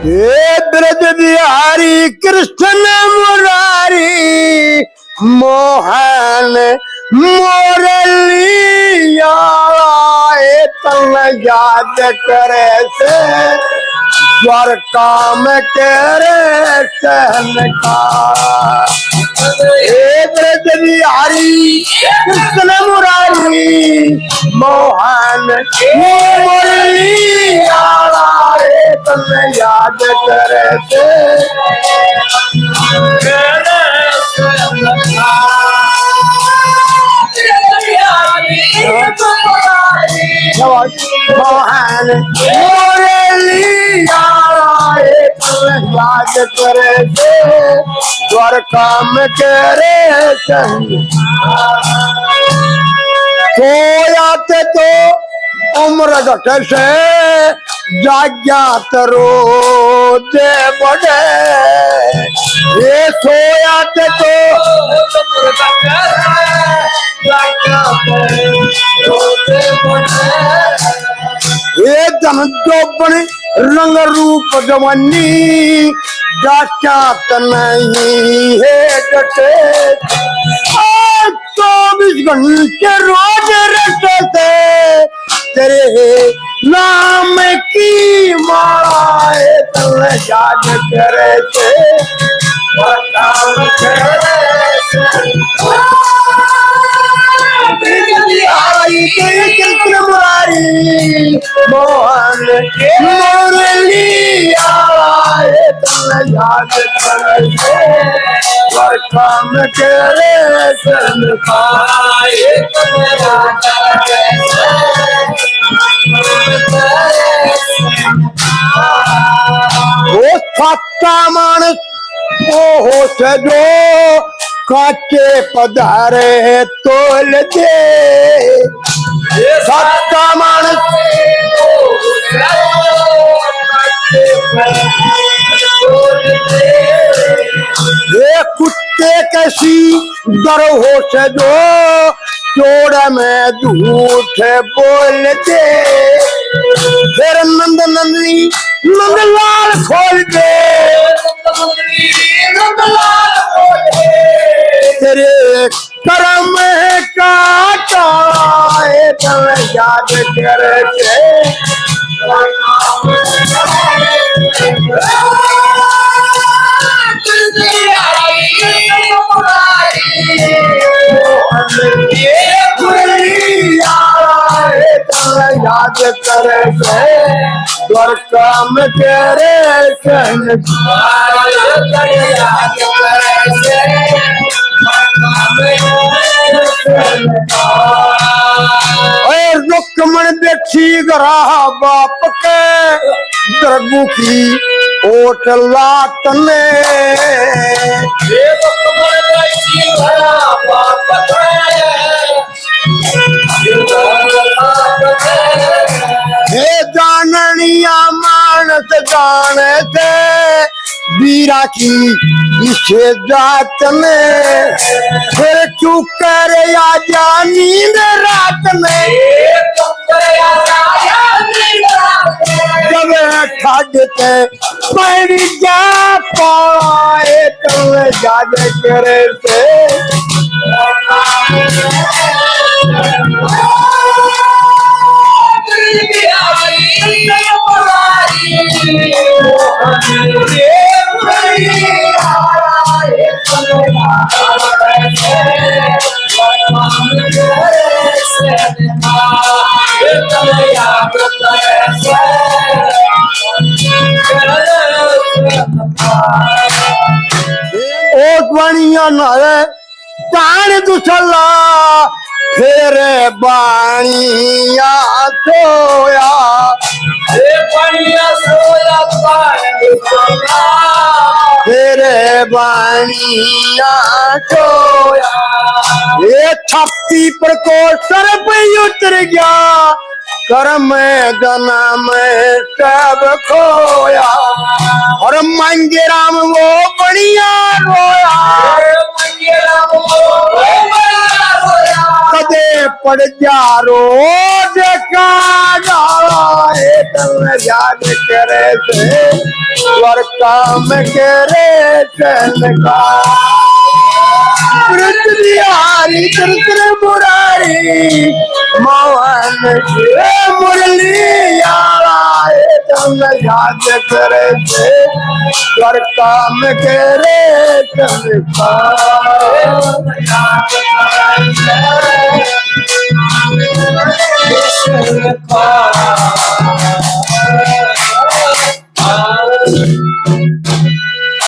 हे ब्रज बिहारी कृष्ण मुरारी मोहन मोरलिया तन याद करे से द्वारका में करे सहन का। हे ब्रज बिहारी कृष्ण मुरारी मोहन मुरलिया तन याद करे से मोहन मुरलिया याद करे से द्वारका में करे संग। सोयाते तो उम्र घट से जाग्यात रोजे बढ़े। ये सोयाते तो ये धन जोबन रंग रूप जवानी जाग्यात नहीं है डटे। 24 घंटे रोज रटे से तेरे नाम की माला तन याद करे से कृष्ण मुरारी मोहन मुरलिया तन याद करे से द्वारका में करे संग। वो सच्चा मानस वो हो से जो काचे पधारे तोल दे। सच्चा मानस ये कुत्ते कैसी डर हो से जो चोड़ में झूठ बोल दे। फिर नंद नंदनी नंदलाल खोल दे तेरे करम काटा तन याद करे से याद करे से द्वारका में तेरे संग। और रुक्मण देखी गरा बाप के दरगू की ओट लात ने। हे जाननिया मानस जाने थे वीरा की इसे जात में। फिर क्यों करे या नींद रात में जब ठाडते पैरी जा पाए तुम याद करे से ओटवानिया नारे तान दुसला फिर बानिया सोया। फिर बानिया सोया। ये छाती पर को सर पे उतर गया कर्म जन्म सब खोया। और मंगे राम वो बढ़िया रोया कदे पड़ जा रोज का जाला याद करे से द्वारका में करे का कृष्ण बिहारी कृष्ण मुरारी मोहन मुरली तम याद करे से द्वारका में करे का